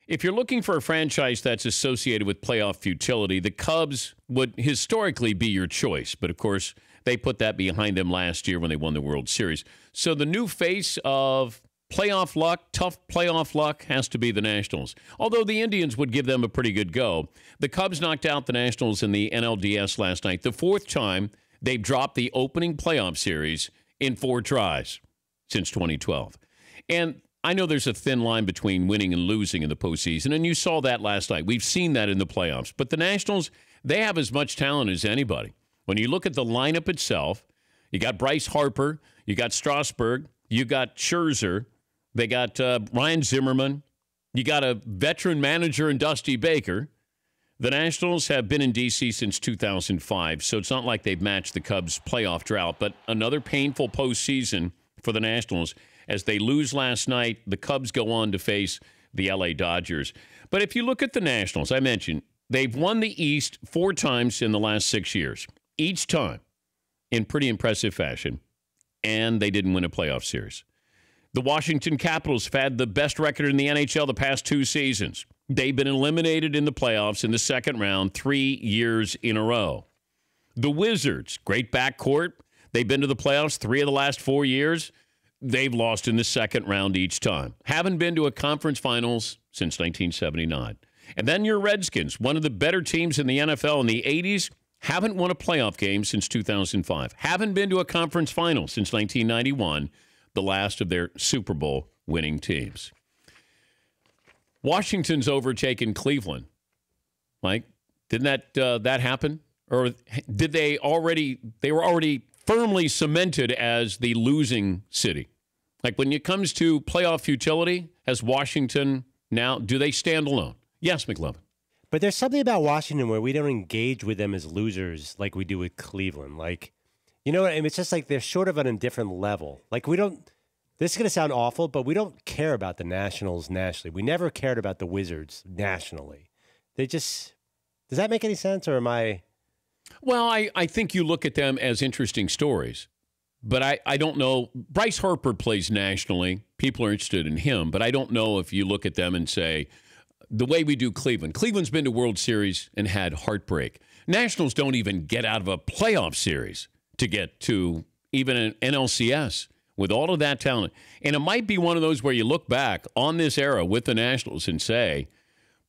If you're looking for a franchise that's associated with playoff futility, the Cubs would historically be your choice. But, of course, they put that behind them last year when they won the World Series. So the new face of playoff luck, tough playoff luck, has to be the Nationals. Although the Indians would give them a pretty good go. The Cubs knocked out the Nationals in the NLDS last night. The fourth time they've dropped the opening playoff series in 4 tries since 2012. And I know there's a thin line between winning and losing in the postseason, and you saw that last night. We've seen that in the playoffs. But the Nationals, they have as much talent as anybody. When you look at the lineup itself, you got Bryce Harper, you got Strasburg, you got Scherzer, they got Ryan Zimmerman, you got a veteran manager in Dusty Baker. The Nationals have been in D.C. since 2005, so it's not like they've matched the Cubs' playoff drought, but another painful postseason for the Nationals. As they lose last night, the Cubs go on to face the L.A. Dodgers. But if you look at the Nationals, I mentioned, they've won the East 4 times in the last 6 years, each time in pretty impressive fashion, and they didn't win a playoff series. The Washington Capitals have had the best record in the NHL the past 2 seasons. They've been eliminated in the playoffs in the second round 3 years in a row. The Wizards, great backcourt. They've been to the playoffs 3 of the last 4 years. They've lost in the second round each time. Haven't been to a conference finals since 1979. And then your Redskins, one of the better teams in the NFL in the 80s, haven't won a playoff game since 2005. Haven't been to a conference final since 1991, the last of their Super Bowl winning teams. Washington's overtaken Cleveland. Mike, didn't that happen? Or did they were already firmly cemented as the losing city? Like when it comes to playoff futility, has Washington now, do they stand alone? Yes, McLovin. But there's something about Washington where we don't engage with them as losers like we do with Cleveland. Like, you know what I mean? It's just like they're sort of on a different level. Like we don't, this is going to sound awful, but we don't care about the Nationals nationally. We never cared about the Wizards nationally. They just, does that make any sense, or am I? Well, I think you look at them as interesting stories, but I don't know. Bryce Harper plays nationally. People are interested in him, but I don't know if you look at them and say, the way we do Cleveland. Cleveland's been to World Series and had heartbreak. Nationals don't even get out of a playoff series to get to even an NLCS with all of that talent. And it might be one of those where you look back on this era with the Nationals and say,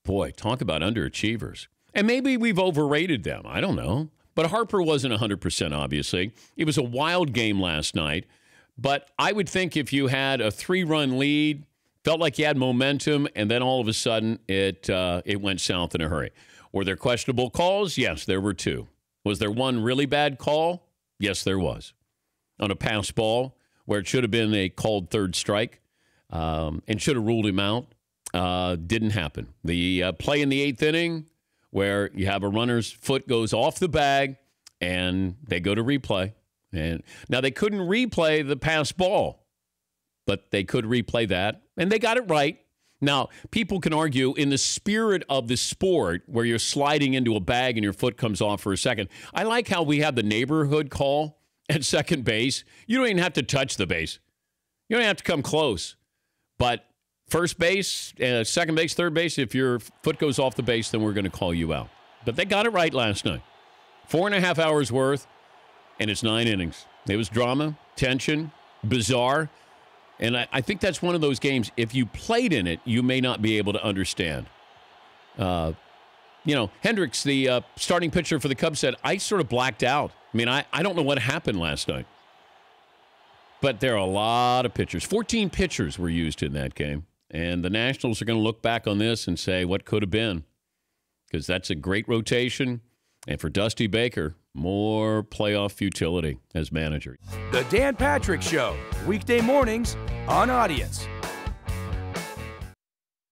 boy, talk about underachievers. And maybe we've overrated them. I don't know. But Harper wasn't 100%, obviously. It was a wild game last night. But I would think if you had a 3-run lead, felt like you had momentum, and then all of a sudden it went south in a hurry. Were there questionable calls? Yes, there were 2. Was there one really bad call? Yes, there was. On a pass ball where it should have been a called third strike and should have ruled him out. Didn't happen. The play in the 8th inning where you have a runner's foot goes off the bag and they go to replay. And now they couldn't replay the pass ball, but they could replay that, and they got it right. Now, people can argue in the spirit of the sport where you're sliding into a bag and your foot comes off for a second. I like how we have the neighborhood call at second base. You don't even have to touch the base. You don't have to come close. But first base, second base, third base, if your foot goes off the base, then we're going to call you out. But they got it right last night. 4.5 hours worth, and it's 9 innings. It was drama, tension, bizarre. And I think that's one of those games, if you played in it, you may not be able to understand. Hendricks, the starting pitcher for the Cubs, said, I sort of blacked out. I mean, I don't know what happened last night. But there are a lot of pitchers. 14 pitchers were used in that game. And the Nationals are going to look back on this and say what could have been. Because that's a great rotation. And for Dusty Baker, more playoff futility as manager. The Dan Patrick Show, weekday mornings on Audience.